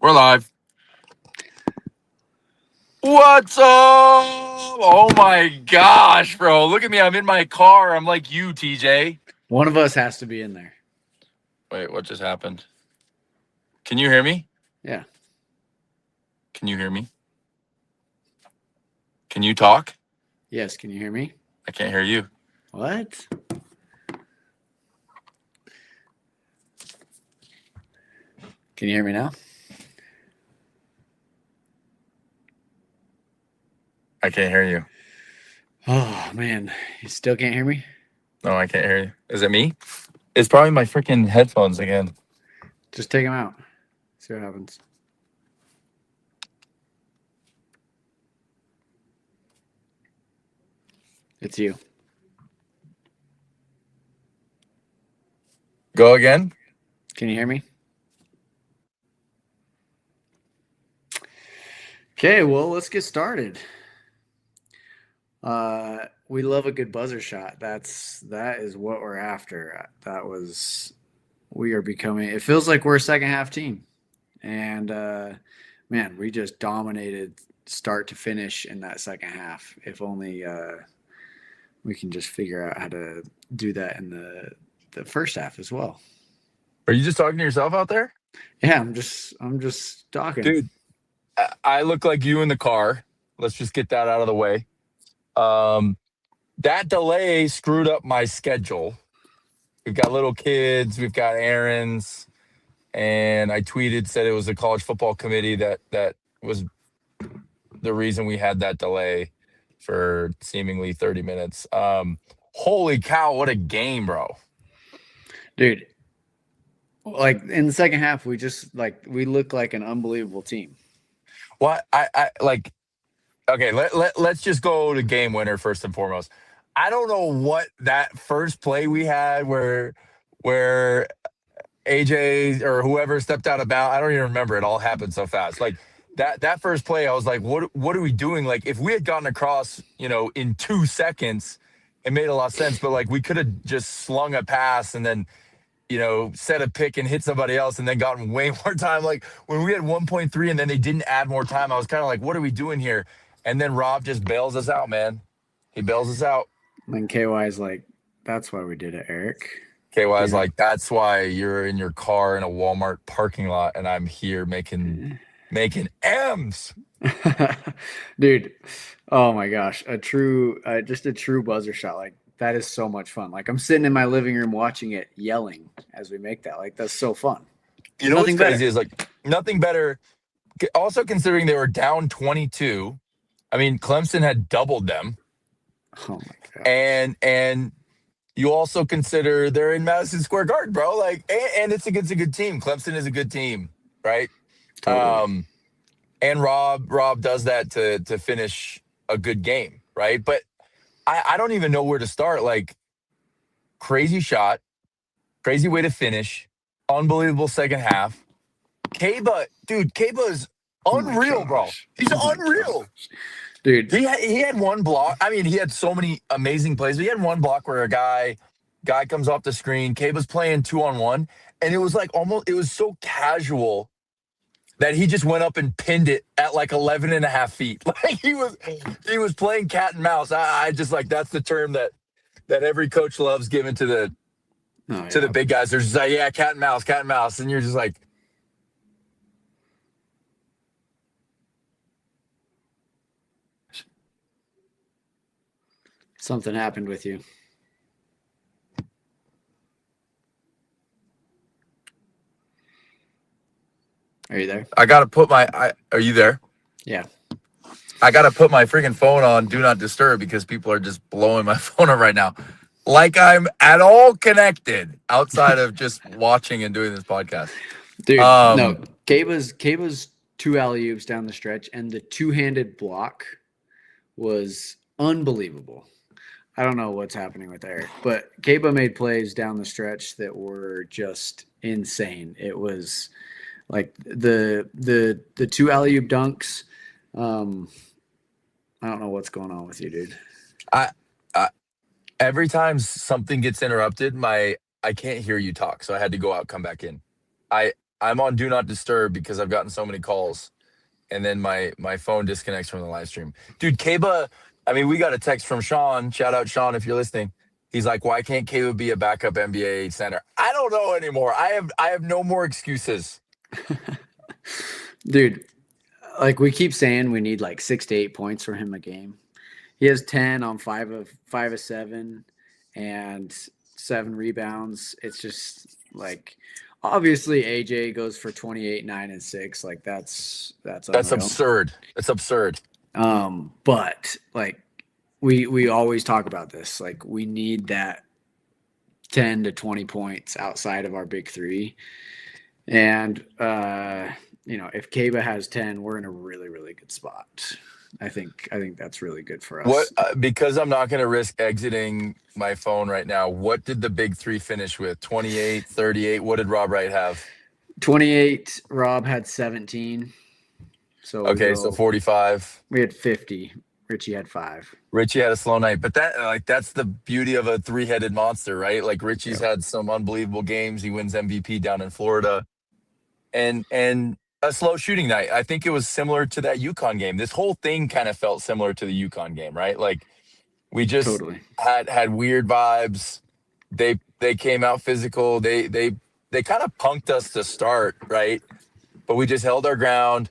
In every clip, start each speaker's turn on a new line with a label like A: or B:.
A: We're live. What's up? Oh my gosh, bro. Look at me. I'm in my car. I'm like you, TJ.
B: One of us has to be in there.
A: Wait, what just happened? Can you hear me?
B: Yeah.
A: Can you hear me? Can you talk?
B: Yes. Can you hear me?
A: I can't hear you.
B: What? Can you hear me now?
A: I can't hear you.
B: Oh, man. You still can't hear me?
A: No, I can't hear you. Is it me? It's probably my freaking headphones again.
B: Just take them out. See what happens. It's you.
A: Go again?
B: Can you hear me? Okay, well, let's get started. We love a good buzzer shot. That is what we're after. We are becoming. It feels like we're a second half team, and man, we just dominated start to finish in that second half. If only we can just figure out how to do that in the first half as well.
A: Are you just talking to yourself out there?
B: Yeah, I'm just talking.
A: Dude, I look like you in the car. Let's just get that out of the way. That delay screwed up my schedule. We've got little kids, we've got errands, and I tweeted, said it was the college football committee that was the reason we had that delay for seemingly 30 minutes. Holy cow, what a game, bro.
B: Dude, like in the second half, we look like an unbelievable team.
A: What I like, okay, let's just go to game winner first and foremost. I don't know what that first play we had where AJ or whoever stepped out of bounds. I don't even remember. It all happened so fast. Like that first play, I was like, what are we doing? Like if we had gotten across, in 2 seconds, it made a lot of sense. But like we could have just slung a pass and then, set a pick and hit somebody else and then gotten way more time. Like when we had 1.3 and then they didn't add more time, I was kind of like, what are we doing here? And then Rob just bails us out, man. He bails us out.
B: And then KY is like, that's why we did it, Eric.
A: KY is like, that's why you're in your car in a Walmart parking lot and I'm here making M's.
B: Dude, oh my gosh, just a true buzzer shot. Like that is so much fun. Like I'm sitting in my living room watching it, yelling as we make that. Like that's so fun.
A: You know what's crazy is like nothing better. Also considering they were down 22. I mean, Clemson had doubled them.
B: Oh my god.
A: And you also consider they're in Madison Square Garden, bro. Like, and it's a good team. Clemson is a good team, right?
B: Totally.
A: And Rob does that to finish a good game, right? But I don't even know where to start. Like, crazy shot, crazy way to finish, unbelievable second half. Keba is unreal, bro. He's unreal.
B: Dude.
A: He had one block. I mean, he had so many amazing plays, but he had one block where a guy comes off the screen. Keba's playing 2-on-1, and it was like it was so casual that he just went up and pinned it at like 11 and a half feet. Like he was playing cat and mouse. I just like, that's the term that every coach loves giving to the big guys. They're just like, yeah, cat and mouse. And you're just like,
B: something happened with you. Are you there?
A: I got to put are you there?
B: Yeah.
A: I got to put my freaking phone on Do Not Disturb because people are just blowing my phone up right now. Like I'm at all connected outside of just watching and doing this podcast.
B: Dude, no. Keba's 2 alley-oops down the stretch and the two-handed block was unbelievable. I don't know what's happening with Eric, but Keba made plays down the stretch that were just insane. It was like the 2 alley-oop dunks. I don't know what's going on with you, dude.
A: Every time something gets interrupted, I can't hear you talk, so I had to go out, come back in. I'm on do not disturb because I've gotten so many calls, and then my phone disconnects from the live stream. Dude, Keba, I mean, we got a text from Sean. Shout out Sean if you're listening. He's like, why can't Keba be a backup NBA center? I don't know anymore. I have no more excuses.
B: Dude, like we keep saying we need like 6 to 8 points from him a game. He has 10 on 5 of 7 and 7 rebounds. It's just like obviously AJ goes for 28, 9, and 6. Like that's unreal.
A: Absurd. It's absurd.
B: But like we always talk about this. Like we need that 10 to 20 points outside of our big three. And if Keba has 10, we're in a really, really good spot. I think that's really good for us.
A: What because I'm not going to risk exiting my phone right now. What did the big three finish with? 28, 38. What did Rob Wright have?
B: 28. Rob had 17. So
A: okay, so 45.
B: We had 50. Richie had 5.
A: Richie had a slow night, but that's the beauty of a three-headed monster, right? Like Richie's had some unbelievable games. He wins MVP down in Florida, and a slow shooting night. I think it was similar to that UConn game. This whole thing kind of felt similar to the UConn game, right? Like we just
B: totally
A: had weird vibes. They came out physical. They kind of punked us to start, right? But we just held our ground.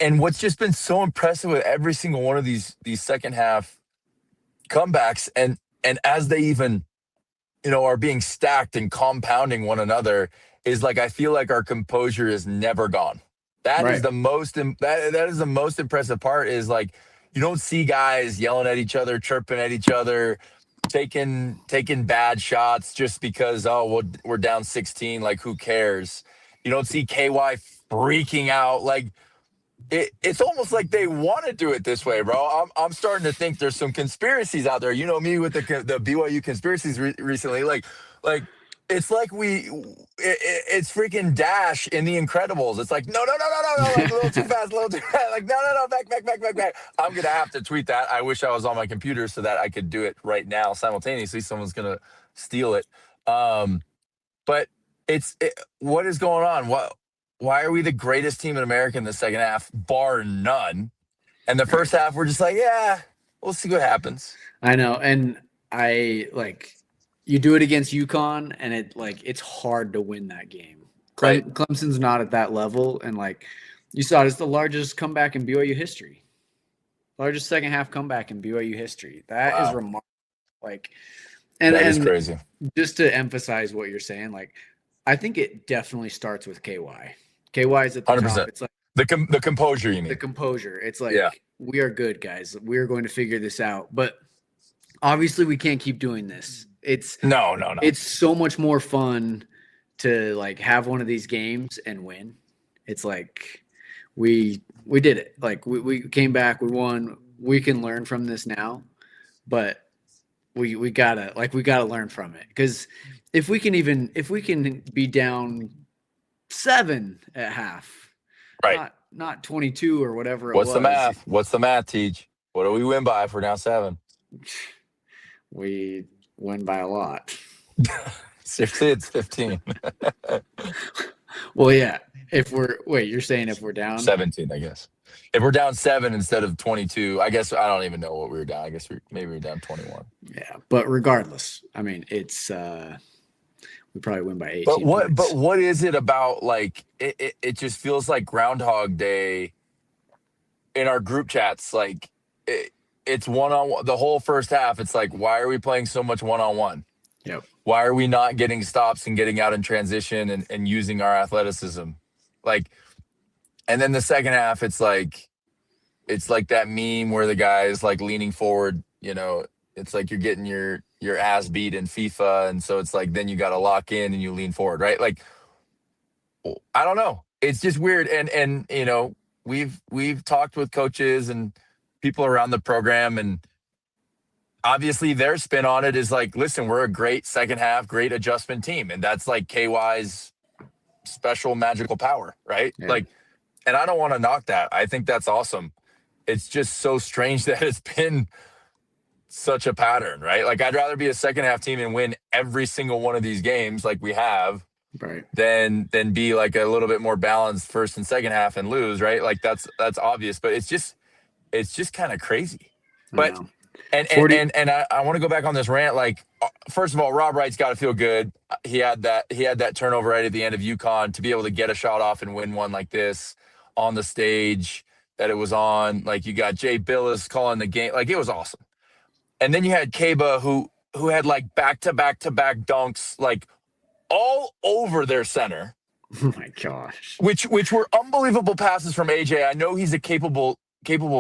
A: And what's just been so impressive with every single one of these second half comebacks, and as they even, are being stacked and compounding one another, is like I feel like our composure is never gone. That is the most that is the most impressive part. Is like you don't see guys yelling at each other, chirping at each other, taking bad shots just because we're down 16. Like who cares? You don't see KY freaking out like. It's almost like they want to do it this way, bro. I'm starting to think there's some conspiracies out there. You know me with the BYU conspiracies recently. Like it's like it's freaking Dash in The Incredibles. It's like no, like a little too fast, Like no, back. I'm gonna have to tweet that. I wish I was on my computer so that I could do it right now simultaneously. Someone's gonna steal it. But what is going on? Why are we the greatest team in America in the second half, bar none? And the first half, we're just like, yeah, we'll see what happens.
B: I know. And you do it against UConn, and it's hard to win that game.
A: Right.
B: Clemson's not at that level. And you saw it's the largest comeback in BYU history. Largest second half comeback in BYU history. That is remarkable. That is
A: crazy.
B: Just to emphasize what you're saying, I think it definitely starts with KY. KY is at the
A: 100%.
B: top. It's like
A: the composure, you mean?
B: The composure. It's like we are good, guys. We are going to figure this out. But obviously, we can't keep doing this. It's
A: no.
B: It's so much more fun to have one of these games and win. It's like we did it. We came back. We won. We can learn from this now, but we gotta learn from it, because if we can be down 7 at half,
A: right?
B: Not 22 or whatever.
A: What's the math? What's the math, Teach? What do we win by if we're down 7?
B: We win by a lot.
A: Seriously, it's 15.
B: Well, yeah. You're saying if we're down
A: 17, I guess. If we're down 7 instead of 22, I guess I don't even know what we were down. I guess maybe we were down 21.
B: Yeah, but regardless, I mean, it's we probably win by 18 points.
A: But what is it about, it just feels like Groundhog Day in our group chats. It's one-on-one. The whole first half, it's like, why are we playing so much one-on-one?
B: Yep.
A: Why are we not getting stops and getting out in transition and using our athleticism? And then the second half, it's like that meme where the guy is leaning forward, it's like you're getting your ass beat in FIFA. And so it's like, then you got to lock in and you lean forward, right? I don't know. It's just weird. And we've talked with coaches and people around the program, and obviously their spin on it is listen, we're a great second half, great adjustment team. And that's KY's special magical power, right?
B: Yeah.
A: And I don't want to knock that. I think that's awesome. It's just so strange that it's been such a pattern, right? I'd rather be a second half team and win every single one of these games like we have,
B: Right.
A: than be like a little bit more balanced first and second half and lose, right? Like that's obvious, but it's just kind of crazy.
B: I
A: But
B: know.
A: and and
B: 40.
A: and, and I want to go back on this rant. Like, first of all, Rob Wright's got to feel good. He had that turnover right at the end of UConn to be able to get a shot off and win one like this on the stage that it was on. Like, you got Jay Billis calling the game. Like, it was awesome. And then you had Keba who had like back to back to back dunks, like all over their center,
B: Oh my gosh.
A: which were unbelievable passes from AJ. I know he's a capable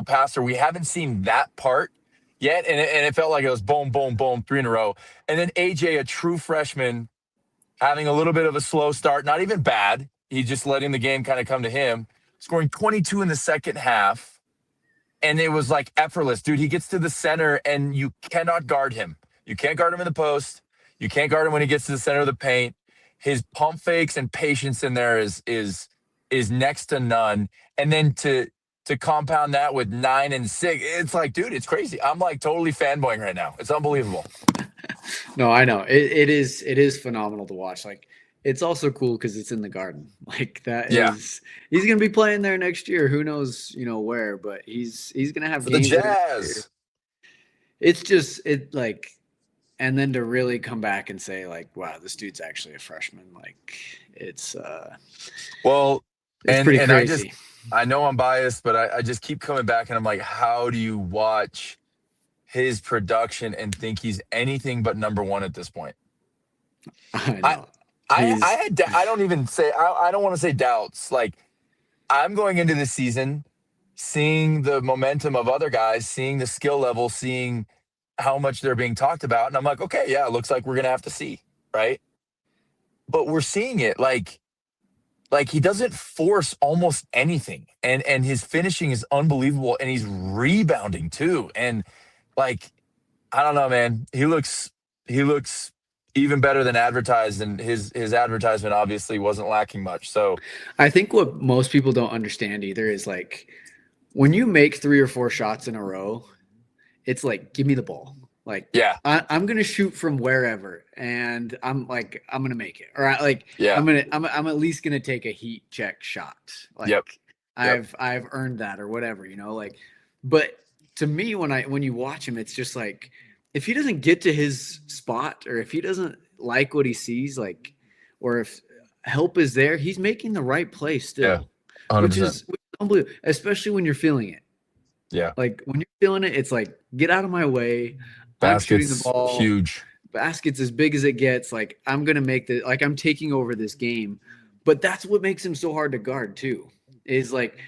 A: passer. We haven't seen that part yet, and it felt like it was boom, boom, boom, three in a row. And then AJ, a true freshman, having a little bit of a slow start, not even bad. He's just letting the game kind of come to him, scoring 22 in the second half, and it was like effortless, dude. He gets to the center, and you cannot guard him. You can't guard him in the post. You can't guard him when he gets to the center of the paint. His pump fakes and patience in there is next to none. And then to compound that with 9 and 6, it's like, dude, it's crazy. I'm like totally fanboying right now. It's unbelievable.
B: No, I know. It is phenomenal to watch. Like, it's also cool because it's in the Garden. Like, that
A: Yeah.
B: is he's gonna be playing there next year. Who knows, where, but he's gonna have
A: For the
B: games there next year.
A: Jazz.
B: It's just like, and then to really come back and say, like, wow, this dude's actually a freshman. Like, it's
A: Well,
B: it's
A: and
B: pretty
A: and
B: crazy.
A: I know I'm biased, but I just keep coming back and I'm like, how do you watch his production and think he's anything but number one at this point?
B: I
A: I
B: know.
A: I had I don't even say I don't want to say doubts. Like, I'm going into this season seeing the momentum of other guys, seeing the skill level, seeing how much they're being talked about, and I'm like, okay, yeah, it looks like we're gonna have to see, right? But we're seeing it like he doesn't force almost anything, and his finishing is unbelievable, and he's rebounding too, and like, I don't know, man. He looks even better than advertised, and his advertisement obviously wasn't lacking much. So
B: I think what most people don't understand either is, like, when you make 3 or 4 shots in a row, it's like, give me the ball. Like,
A: yeah,
B: I'm gonna shoot from wherever, and I'm gonna make it. Or
A: yeah,
B: I'm at least gonna take a heat check shot.
A: yep,
B: Like,
A: yep,
B: I've earned that or whatever, like. But to me, when you watch him, it's just like, if he doesn't get to his spot, or if he doesn't like what he sees, like, or if help is there, he's making the right play
A: yeah,
B: still, which
A: 100%,
B: is unbelievable, especially when you're feeling it.
A: yeah.
B: Like, when you're feeling it, it's like, get out of my way. I'm shooting the
A: Baskets
B: ball.
A: huge.
B: Baskets as big as it gets. Like, I'm gonna make like, I'm taking over this game. But that's what makes him so hard to guard too. Is like,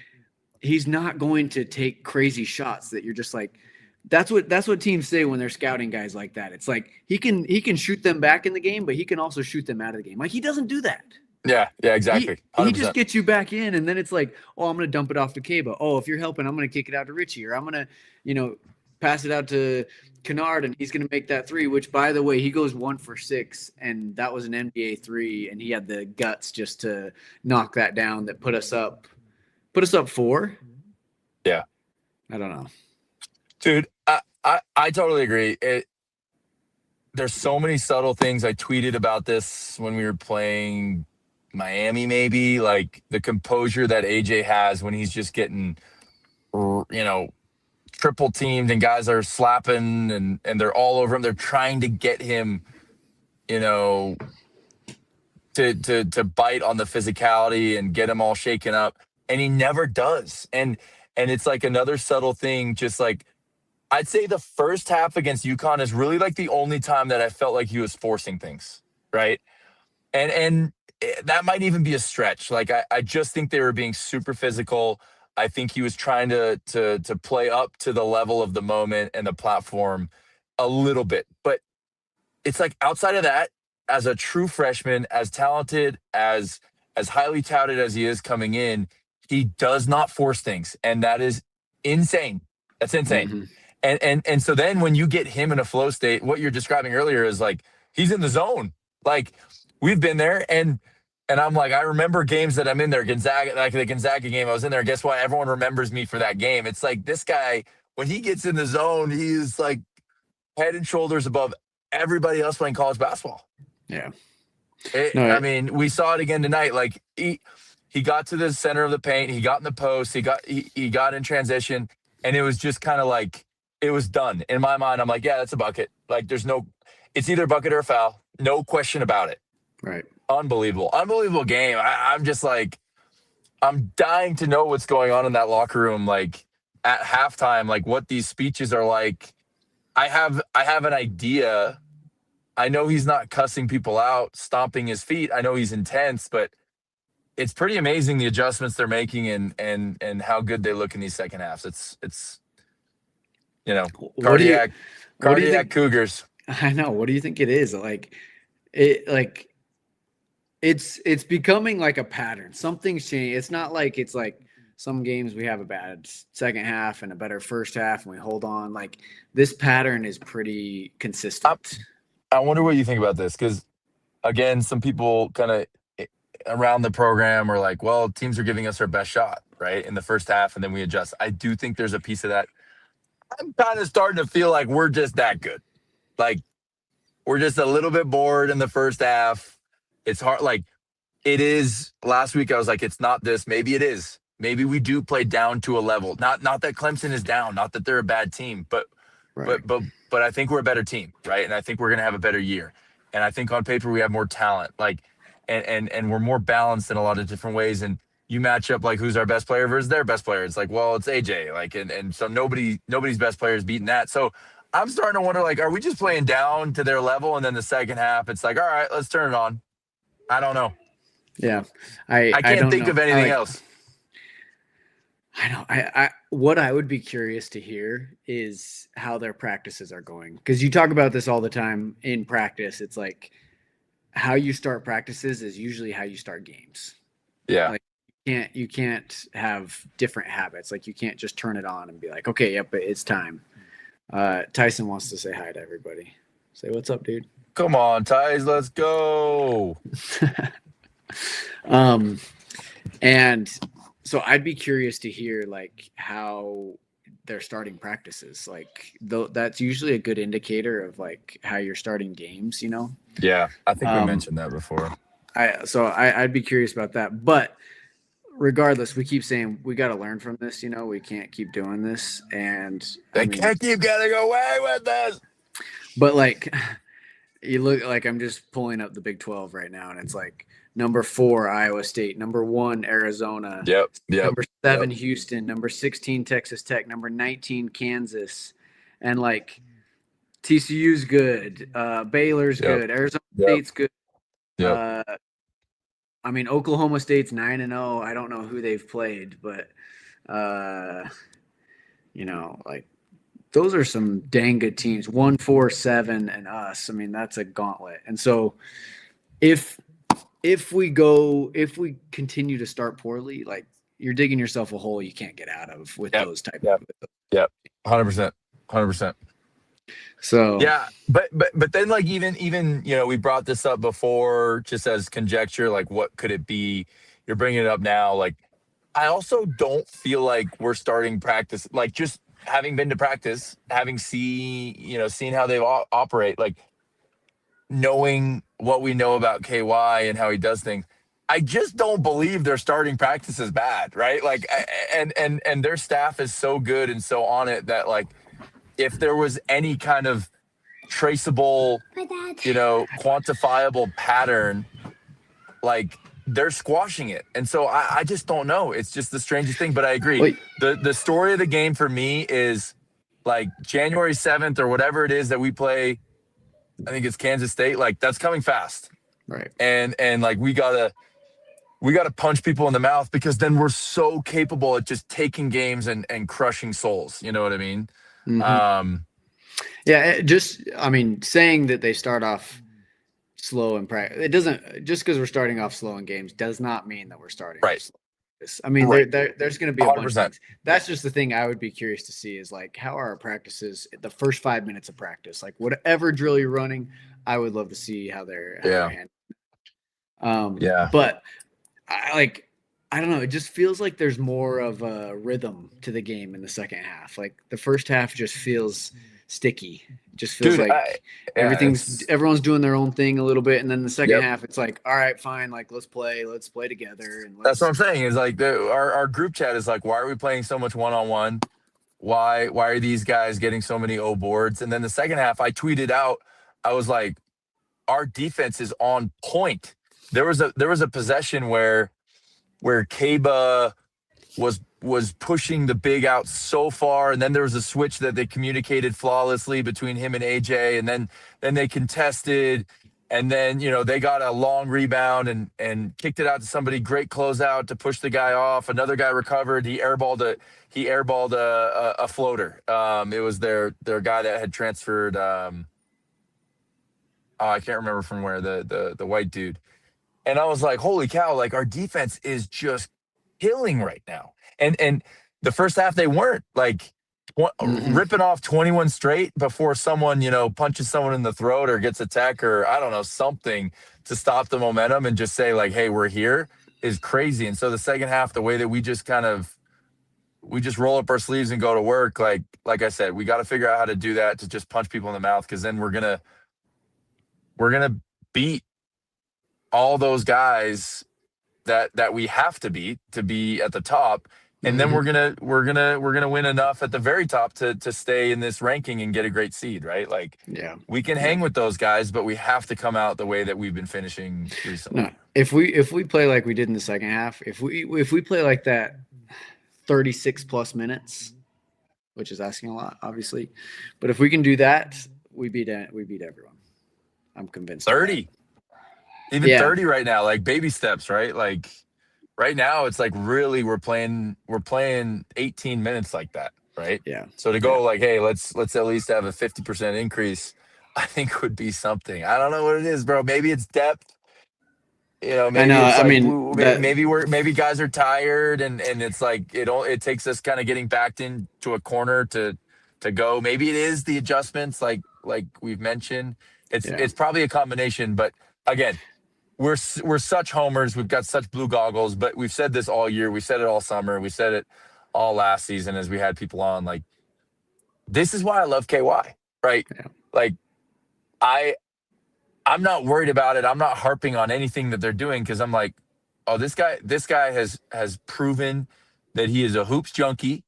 B: he's not going to take crazy shots that you're just like, that's what teams say when they're scouting guys like that. It's like, he can shoot them back in the game, but he can also shoot them out of the game. Like, he doesn't do that.
A: Yeah, yeah, exactly,
B: He just
A: 100%.
B: gets you back in, and then it's like, oh, I'm gonna dump it off to Keba. Oh, if you're helping, I'm gonna kick it out to Richie, or I'm gonna, pass it out to Kennard, and he's gonna make that three. Which, by the way, he goes 1 for 6, and that was an NBA three, and he had the guts just to knock that down. That put us up 4.
A: Yeah,
B: I don't know.
A: dude, I totally agree. There's so many subtle things. I tweeted about this when we were playing Miami, maybe, like the composure that AJ has when he's just getting, triple teamed and guys are slapping and they're all over him. They're trying to get him, you know, to bite on the physicality and get him all shaken up, and he never does. And it's like another subtle thing. Just like, I'd say the first half against UConn is really like the only time that I felt like he was forcing things, right? And that might even be a stretch. Like, I just think they were being super physical. I think he was trying to play up to the level of the moment and the platform a little bit. But it's like, outside of that, as a true freshman, as talented, as highly touted as he is coming in, he does not force things. And that is insane. That's insane.
B: Mm-hmm.
A: And so then when you get him in a flow state, what you're describing earlier is like, he's in the zone. Like, we've been there, and I'm like, I remember games that I'm in there, Gonzaga, like the Gonzaga game, I was in there. Guess what? Everyone remembers me for that game. It's like, this guy, when he gets in the zone, he is like head and shoulders above everybody else playing college basketball.
B: Yeah. No,
A: I mean, we saw it again tonight. Like he got to the center of the paint, he got in the post, he got in transition, and it was just kind of like it was done. In my mind, I'm like, yeah, that's a bucket. Like it's either a bucket or a foul, no question about it.
B: right.
A: Unbelievable game. I'm just like, I'm dying to know what's going on in that locker room, like at halftime, like what these speeches are like. I have an idea. I know he's not cussing people out, stomping his feet. I know he's intense, but it's pretty amazing the adjustments they're making and how good they look in these second halves. It's
B: What do you
A: cardiac
B: think?
A: Cougars.
B: I know. What do you think it is? It's becoming like a pattern. Something's changing. It's not like it's like some games we have a bad second half and a better first half and we hold on. Like this pattern is pretty consistent.
A: I wonder what you think about this, because again, some people kind of around the program are like, well, teams are giving us our best shot, right, in the first half, and then we adjust. I do think there's a piece of that. I'm kind of starting to feel like we're just that good. Like we're just a little bit bored in the first half. It's hard. Like it is. Last week I was like, it's not this. Maybe it is. Maybe we do play down to a level. Not that Clemson is down. Not that they're a bad team, but
B: Right.
A: but I think we're a better team, right? And I think we're gonna have a better year. And I think on paper we have more talent. Like and we're more balanced in a lot of different ways. And you match up like who's our best player versus their best player. It's like, well, it's AJ. Like and so nobody's best player is beating that. So I'm starting to wonder, like, are we just playing down to their level? And then the second half, it's like, all right, let's turn it on. I don't know.
B: Yeah.
A: I can't
B: don't
A: think
B: know.
A: of anything else.
B: I know. I what I would be curious to hear is how their practices are going, because you talk about this all the time in practice. It's like how you start practices is usually how you start games.
A: Yeah.
B: Like you can't have different habits. Like you can't just turn it on and be like, okay, yep, it's time. Tyson wants to say hi to everybody. Say what's up, dude.
A: Come on, Ty's, let's go.
B: And so I'd be curious to hear like how they're starting practices. Like that's usually a good indicator of like how you're starting games,
A: Yeah, I think we mentioned that before.
B: I'd be curious about that. But regardless, we keep saying we got to learn from this. We can't keep doing this, and
A: They can't keep getting away with this.
B: But like, you look like I'm just pulling up the Big 12 right now, and it's like number 4 Iowa State, number 1 Arizona,
A: Yep.
B: number 7 Houston, number 16 Texas Tech, number 19 Kansas, and like TCU's good, Baylor's good, Arizona State's good.
A: Yep.
B: I mean, Oklahoma State's 9-0. I don't know who they've played, but like those are some dang good teams. 1-4-7 and us. I mean, that's a gauntlet. And so if we continue to start poorly, like you're digging yourself a hole you can't get out of with those type of.
A: Yep. 100%.
B: So
A: yeah, but then like even we brought this up before just as conjecture, like what could it be? You're bringing it up now. Like I also don't feel like we're starting practice, like just having been to practice, having seen how they operate, like knowing what we know about KY and how he does things. I just don't believe their starting practice is bad, right? Like and their staff is so good and so on it that like if there was any kind of traceable, quantifiable pattern, like they're squashing it. And so I just don't know. It's just the strangest thing, but I agree.
B: Wait.
A: The story of the game for me is like January 7th or whatever it is that we play. I think it's Kansas State. Like that's coming fast.
B: Right.
A: And like we gotta punch people in the mouth, because then we're so capable at just taking games and crushing souls. You know what I mean?
B: Mm-hmm. Saying that they start off slow in practice, it doesn't, just because we're starting off slow in games does not mean that we're starting off slow. I mean, there's going to be a bunch of things. That's just the thing I would be curious to see is like, how are our practices, the first 5 minutes of practice, like whatever drill you're running, I would love to see how they're handling. But I don't know. It just feels like there's more of a rhythm to the game in the second half. Like the first half just feels sticky. It just feels
A: Dude,
B: like
A: yeah, it's
B: everyone's doing their own thing a little bit, and then the second
A: yep.
B: half, it's like, all right, fine, like let's play together, and
A: That's what
B: let's
A: I'm saying. Is like our group chat is like, why are we playing so much one on one? Why are these guys getting so many O boards? And then the second half, I tweeted out, I was like, our defense is on point. There was a possession where Keba was pushing the big out so far, and then there was a switch that they communicated flawlessly between him and AJ, and then they contested, and then they got a long rebound and kicked it out to somebody. Great closeout to push the guy off. Another guy recovered. He airballed a floater. It was their guy that had transferred. Oh, I can't remember from where, the white dude. And I was like, holy cow, like our defense is just killing right now. And the first half they weren't like
B: mm-hmm.
A: ripping off 21 straight before someone, punches someone in the throat or gets a tech or I don't know, something to stop the momentum and just say like, hey, we're here is crazy. And so the second half, the way that we just roll up our sleeves and go to work, like I said, we got to figure out how to do that, to just punch people in the mouth, because then we're gonna beat all those guys that we have to beat to be at the top, and then
B: Mm-hmm.
A: we're gonna win enough at the very top to stay in this ranking and get a great seed, right? Like
B: Yeah,
A: we can
B: yeah.
A: hang with those guys, but we have to come out the way that we've been finishing
B: No,
A: recently.
B: if we play like we did in the second half, if we play like that 36 plus minutes, which is asking a lot, obviously, but if we can do that, we beat everyone. I'm convinced of that.
A: 30, even
B: Yeah,
A: 30 right now, like baby steps, right? Like right now it's like really we're playing 18 minutes like that, right?
B: yeah,
A: So to
B: yeah.
A: go like, hey, let's at least have a 50% increase, I think would be something. I don't know what it is, bro. Maybe it's depth.
B: I know.
A: Maybe it's
B: I
A: like
B: mean that.
A: maybe guys are tired, and it's like it takes us kind of getting backed into a corner to go. Maybe it is the adjustments, like we've mentioned. It's
B: Yeah,
A: it's probably a combination, but again, we're such homers. We've got such blue goggles, but we've said this all year. We said it all summer. We said it all last season as we had people on. Like, this is why I love KY, right?
B: yeah,
A: Like I I'm not worried about it. I'm not harping on anything that they're doing, because I'm like, oh, this guy has proven that he is a hoops junkie,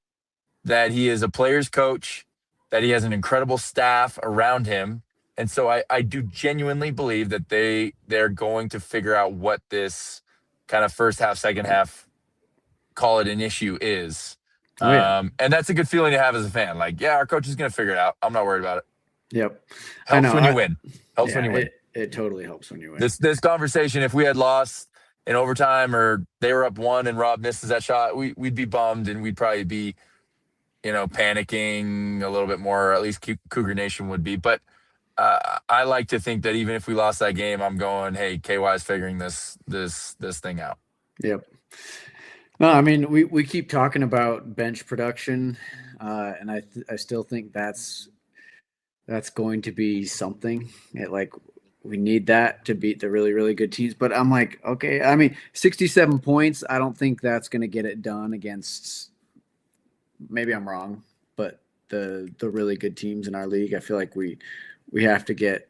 A: that he is a player's coach, that he has an incredible staff around him. And so I do genuinely believe that they're going to figure out what this kind of first half, second half, call it an issue is.
B: oh yeah,
A: And that's a good feeling to have as a fan. Like, yeah, our coach is going to figure it out. I'm not worried about it.
B: yep. I
A: Helps
B: know.
A: when you win. Helps when
B: Yeah,
A: you win.
B: it totally helps when you win.
A: This conversation, if we had lost in overtime or they were up one and Rob misses that shot, we'd be bummed, and we'd probably be, panicking a little bit more, or at least Cougar Nation would be. But I like to think that even if we lost that game, I'm going, hey, KY is figuring this thing out.
B: Yep. No, I mean we keep talking about bench production, and I still think that's going to be something. We need that to beat the really really good teams. But I'm like, okay, I mean 67 points. I don't think that's going to get it done against. Maybe I'm wrong, but the really good teams in our league, I feel like we have to get.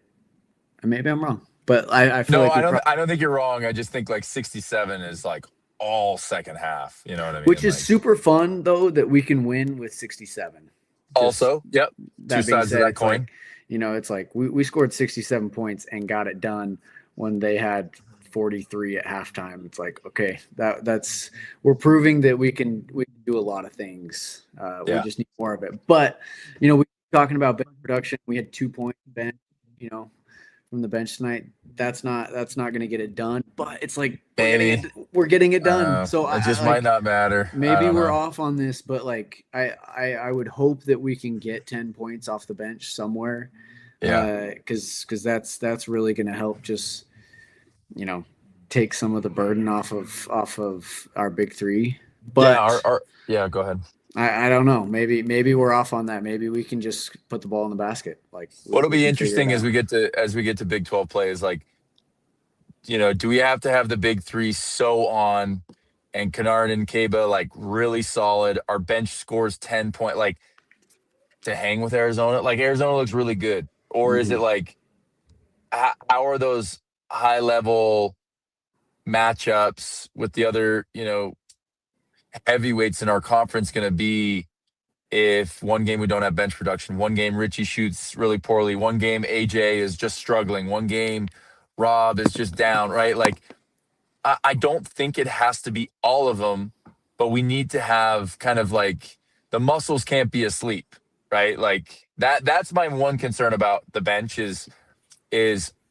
B: And maybe I'm wrong, but I feel
A: No,
B: like
A: I
B: we
A: don't.
B: probably.
A: I don't think you're wrong. I just think like 67 is like all second half. You know what I
B: Which
A: mean?
B: is
A: Like,
B: super fun though that we can win with 67. Just
A: also, yep, two
B: that being
A: sides of
B: said,
A: that
B: it's like,
A: coin.
B: it's like we scored 67 points and got it done when they had 43 at halftime. It's like, okay, that's we're proving that we can do a lot of things. We
A: Yeah.
B: just need more of it. But we talking about bench production. We had 2 points bench, from the bench tonight. That's not going to get it done. But it's like
A: Maybe.
B: we're getting it done. So
A: It
B: I
A: just might
B: like.
A: not matter. I
B: Maybe
A: don't
B: we're
A: know.
B: off on this, but like I would hope that we can get 10 points off the bench somewhere,
A: Yeah.
B: because that's really going to help just take some of the burden off of our big three.
A: Yeah.
B: But
A: Yeah. Go ahead.
B: I don't know. Maybe we're off on that. Maybe we can just put the ball in the basket. Like
A: What'll
B: we
A: be
B: can figure it
A: interesting as
B: out.
A: we get to Big 12 play is like, do we have to have the big three so on, and Kennard and Keba like really solid? Our bench scores 10 point. Like, to hang with Arizona? Like Arizona looks really good, or is it
B: Mhm.
A: like how are those high level matchups with the other heavyweights in our conference going to be if one game we don't have bench production, one game Richie shoots really poorly, one game AJ is just struggling, one game Rob is just down, right? Like I don't think it has to be all of them, but we need to have kind of like the muscles can't be asleep, right? Like that's my one concern about the bench is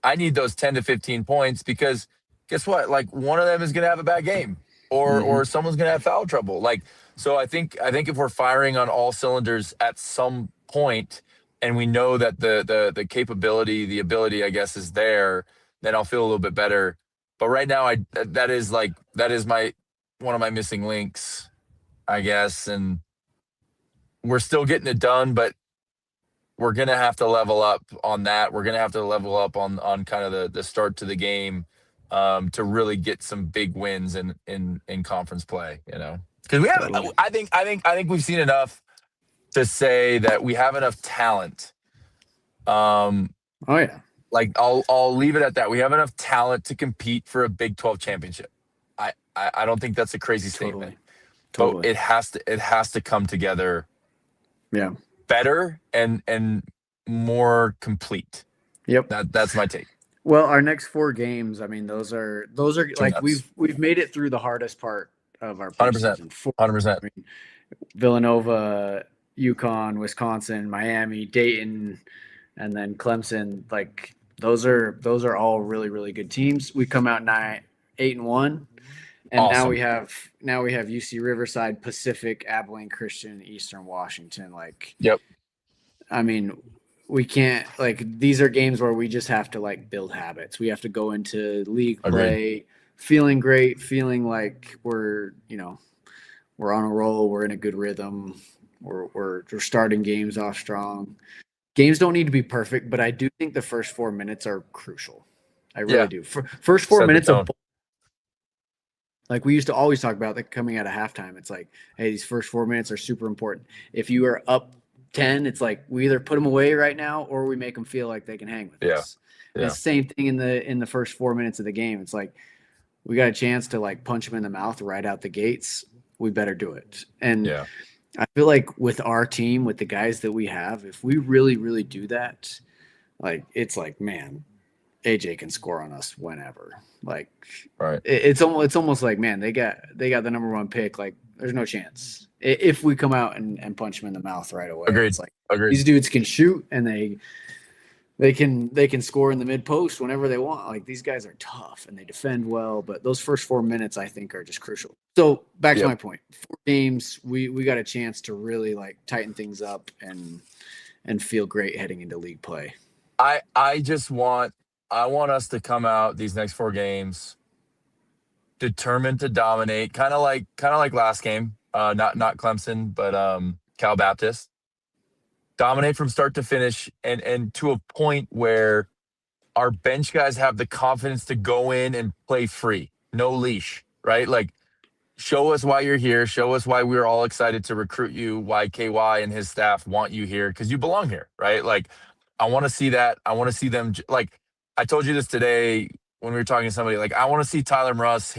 A: I need those 10 to 15 points because guess what? Like one of them is going to have a bad game or
B: Mhm.
A: someone's going to have foul trouble. Like so I think if we're firing on all cylinders at some point and we know that the capability, the ability I guess is there, then I'll feel a little bit better. But right now that is my one of my missing links, I guess, and we're still getting it done, but we're gonna have to level up on that. We're gonna have to level up on kind of the start to the game to really get some big wins in conference play. Because we have,
B: Totally.
A: I think we've seen enough to say that we have enough talent. Um,
B: Oh yeah.
A: like I'll leave it at that. We have enough talent to compete for a Big 12 championship. I don't think that's a crazy statement,
B: Totally.
A: but
B: Totally.
A: it has to come together
B: Yeah.
A: better and more complete.
B: Yep.
A: That's my take.
B: Well, our next four games, I mean, those are
A: Two
B: like
A: nuts.
B: we've made it through the hardest part of our
A: 100%.
B: postseason. Four,
A: 100%.
B: I mean, Villanova, UConn, Wisconsin, Miami, Dayton, and then Clemson. Like those are all really really good teams. We come out 8-1, and now we
A: Awesome.
B: have UC Riverside, Pacific, Abilene Christian, Eastern Washington. Like
A: Yep.
B: I mean, we can't like these are games where we just have to like build habits. We have to go into league
A: Agreed.
B: play feeling great, feeling like we're on a roll, we're in a good rhythm, we're starting games off strong. Games don't need to be perfect, but I do think the first 4 minutes are crucial. I really
A: Yeah.
B: do. First four
A: Set the
B: minutes of
A: tone.
B: like we used to always talk about that coming out of halftime. It's like, hey, these first 4 minutes are super important. If you are up 10, it's like we either put them away right now or we make them feel like they can hang with
A: Yeah.
B: us. And
A: Yeah.
B: it's the same thing in the first 4 minutes of the game. It's like we got a chance to like punch them in the mouth right out the gates. We better do it. And
A: Yeah.
B: I feel like with our team, with the guys that we have, if we really, really do that, like it's like, man, AJ can score on us whenever. Like
A: Right.
B: it's almost like, man, they got the number one pick. Like there's no chance if we come out and punch them in the mouth right away.
A: Agreed.
B: It's like
A: Agreed.
B: these dudes can shoot and they can score in the mid post whenever they want. Like these guys are tough and they defend well, but those first 4 minutes I think are just crucial. So back to
A: Yep.
B: my point, 4 games, we got a chance to really like tighten things up and feel great heading into league play.
A: I want us to come out these next four games determined to dominate, kind of like last game. Not Clemson, but Cal Baptist. Dominate from start to finish and to a point where our bench guys have the confidence to go in and play free, no leash, right? Like, show us why you're here. Show us why we're all excited to recruit you, why KY and his staff want you here, because you belong here, right? Like, I want to see that. I want to see them, like, I told you this today when we were talking to somebody, like, I want to see Tyler Russ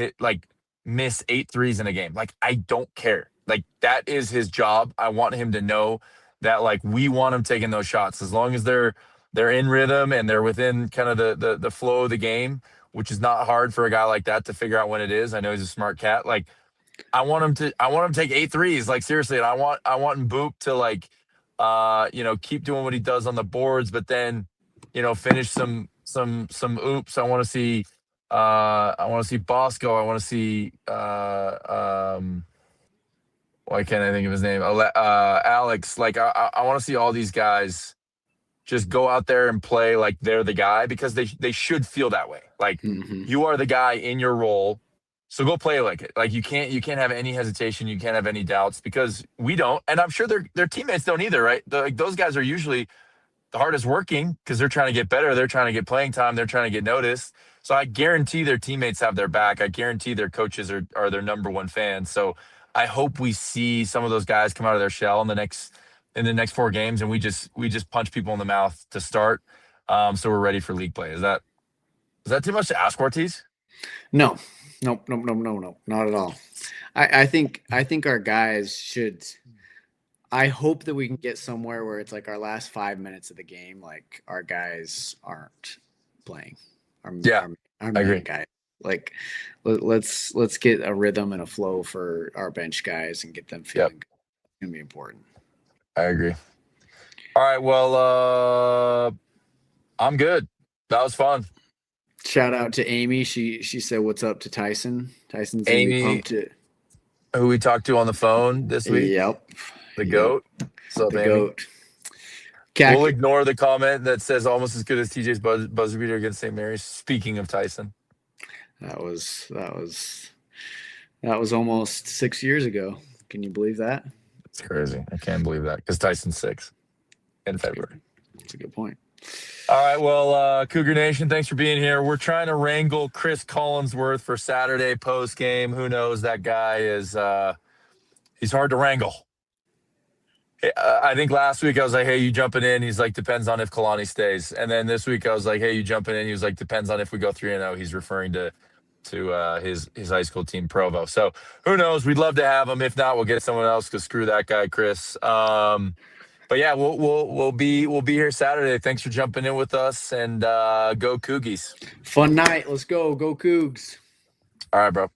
A: miss 8 threes in a game. Like, I don't care. Like, that is his job. I want him to know that, like, we want him taking those shots as long as they're in rhythm and they're within kind of the flow of the game, which is not hard for a guy like that to figure out when it is. I know he's a smart cat. Like, I want him to take 8 threes. Like, seriously. And I want Boop to keep doing what he does on the boards, but then, finish some oops. I want to see Bosco. I want to see why can't I think of his name? Alex. Like, I want to see all these guys just go out there and play like they're the guy because they should feel that way. Like,
B: Mm-hmm.
A: you are the guy in your role. So go play like it. Like, you can't have any hesitation. You can't have any doubts because we don't. And I'm sure their teammates don't either, right? Like, those guys are usually the hardest working because they're trying to get better. They're trying to get playing time. They're trying to get noticed. So I guarantee their teammates have their back. I guarantee their coaches are their number one fans. So I hope we see some of those guys come out of their shell in the next in the next 4 games, and we just punch people in the mouth to start. So we're ready for league play. Is that too much to ask, Ortiz?
B: No, nope, not at all. I think our guys should. I hope that we can get somewhere where it's like our last 5 minutes of the game, like our guys aren't playing. Our
A: I agree.
B: main guys. Like let's get a rhythm and a flow for our bench guys and get them feeling good. It's gonna be important.
A: I agree. All right, well, I'm good. That was fun.
B: Shout out to Amy. She said what's up to Tyson. Tyson's gonna
A: Amy,
B: be pumped to,
A: who we talked to on the phone this week.
B: Yep.
A: The GOAT.
B: The
A: Amy?
B: GOAT.
A: We'll ignore the comment that says almost as good as TJ's buzzer beater against St. Mary's. Speaking of Tyson.
B: That was almost 6 years ago. Can you believe that?
A: It's crazy. I can't believe that because Tyson's 6 in February.
B: That's a good point.
A: All right, well, Cougar Nation, thanks for being here. We're trying to wrangle Chris Collinsworth for Saturday post game. Who knows? That guy is he's hard to wrangle. I think last week I was like, hey, you jumping in? He's like, depends on if Kalani stays. And then this week I was like, hey, you jumping in? He was like, depends on if we go 3-0. He's referring to his high school team, Provo. So who knows? We'd love to have him. If not, we'll get someone else because screw that guy, Chris. But yeah, we'll be here Saturday. Thanks for jumping in with us, and go Cougies.
B: Fun night. Let's go. Go Cougs.
A: All right, bro.